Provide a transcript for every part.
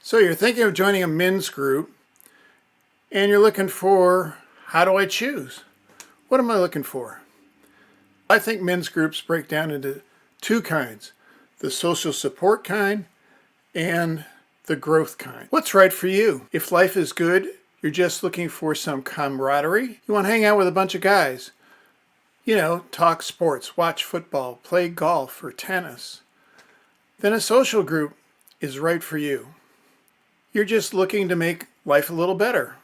So you're thinking of joining a men's group and you're looking for, how do I choose? What am I looking for? I think men's groups break down into two kinds, the social support kind and the growth kind. What's right for you? If life is good, you're just looking for some camaraderie, you want to hang out with a bunch of guys, talk sports, watch football, play golf or tennis, then a social group is right for you. You're just looking to make life a little better.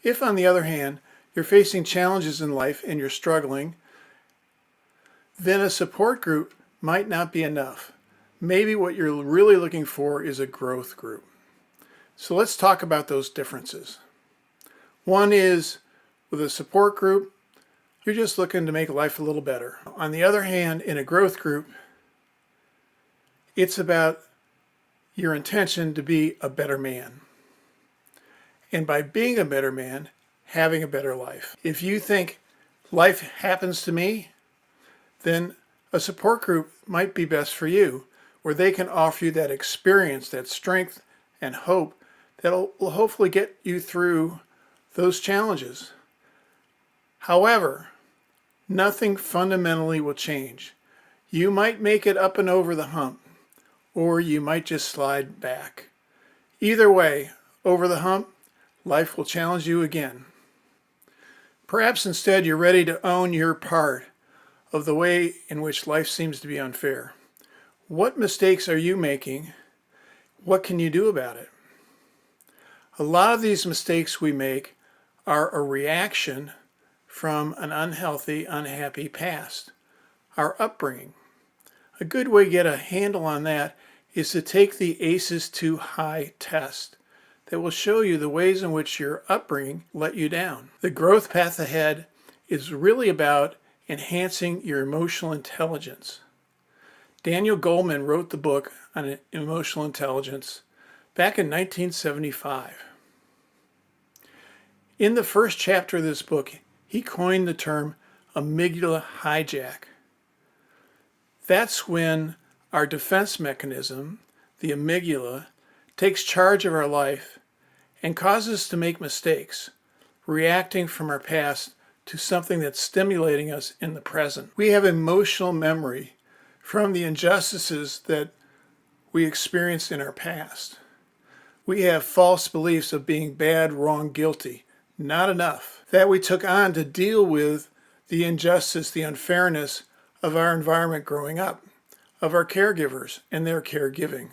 If, on the other hand, you're facing challenges in life and you're struggling, then a support group might not be enough. Maybe what you're really looking for is a growth group. So let's talk about those differences. One is, with a support group, you're just looking to make life a little better. On the other hand, in a growth group, it's about your intention to be a better man. And by being a better man, having a better life. If you think life happens to me, then a support group might be best for you, where they can offer you that experience, that strength and hope that will hopefully get you through those challenges. However, nothing fundamentally will change. You might make it up and over the hump, or you might just slide back. Either way, over the hump, life will challenge you again. Perhaps instead you're ready to own your part of the way in which life seems to be unfair. What mistakes are you making? What can you do about it? A lot of these mistakes we make are a reaction from an unhealthy, unhappy past, our upbringing. A good way to get a handle on that is to take the ACEs Too High test that will show you the ways in which your upbringing let you down. The growth path ahead is really about enhancing your emotional intelligence. Daniel Goleman wrote the book on emotional intelligence back in 1975. In the first chapter of this book, he coined the term amygdala hijack. That's when our defense mechanism, the amygdala, takes charge of our life and causes us to make mistakes, reacting from our past to something that's stimulating us in the present. We have emotional memory from the injustices that we experienced in our past. We have false beliefs of being bad, wrong, guilty, not enough, that we took on to deal with the injustice, the unfairness of our environment growing up, of our caregivers and their caregiving.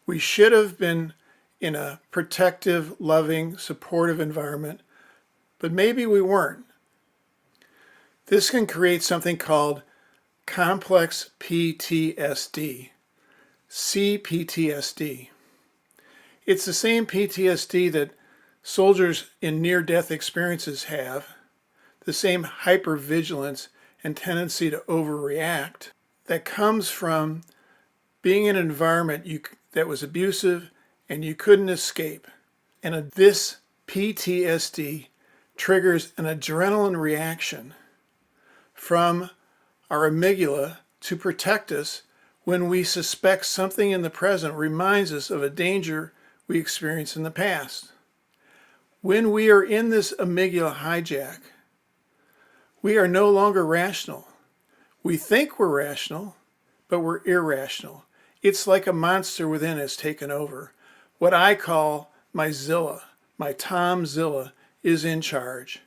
We should have been in a protective, loving, supportive environment, but maybe we weren't. This can create something called complex PTSD, CPTSD. It's the same PTSD that soldiers in near-death experiences have, the same hypervigilance and tendency to overreact that comes from being in an environment that was abusive and you couldn't escape. And this PTSD triggers an adrenaline reaction from our amygdala to protect us when we suspect something in the present reminds us of a danger we experienced in the past. When we are in this amygdala hijack, we are no longer rational. We think we're rational, but we're irrational. It's like a monster within us taken over. What I call my Zilla, my Tom Zilla, is in charge.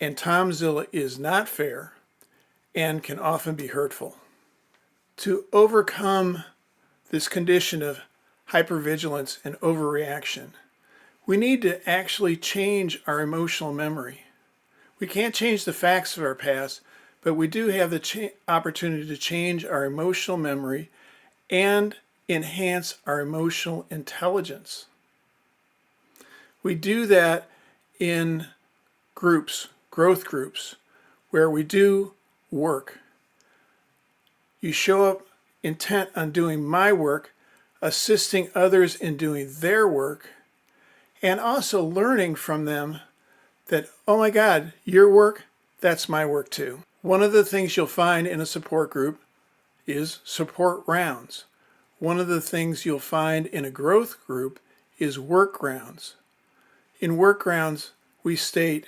And Tom Zilla is not fair and can often be hurtful. To overcome this condition of hypervigilance and overreaction, we need to actually change our emotional memory. We can't change the facts of our past, but we do have the opportunity to change our emotional memory and enhance our emotional intelligence. We do that in groups, growth groups, where we do work. You show up intent on doing my work, assisting others in doing their work, and also learning from them that, oh my God, your work, that's my work too. One of the things you'll find in a support group is support rounds, one of the things you'll find in a growth group is work grounds. In work grounds, we state,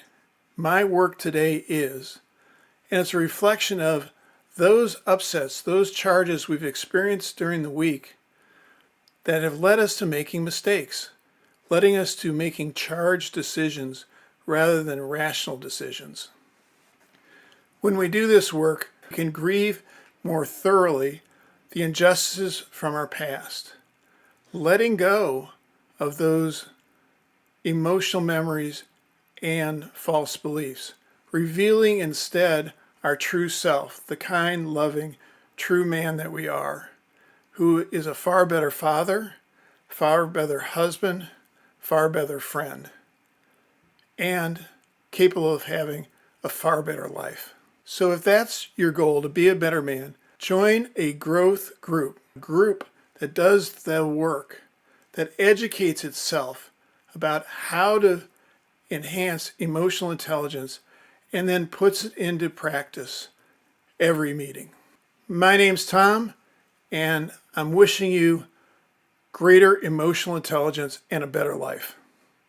my work today is, and it's a reflection of those upsets, those charges we've experienced during the week that have led us to making mistakes, leading us to making charged decisions rather than rational decisions. When we do this work, we can grieve more thoroughly the injustices from our past, letting go of those emotional memories and false beliefs, revealing instead our true self, the kind, loving, true man that we are, who is a far better father, far better husband, far better friend, and capable of having a far better life. So if that's your goal, to be a better man, join a growth group, a group that does the work, that educates itself about how to enhance emotional intelligence and then puts it into practice every meeting. My name's Tom, and I'm wishing you greater emotional intelligence and a better life.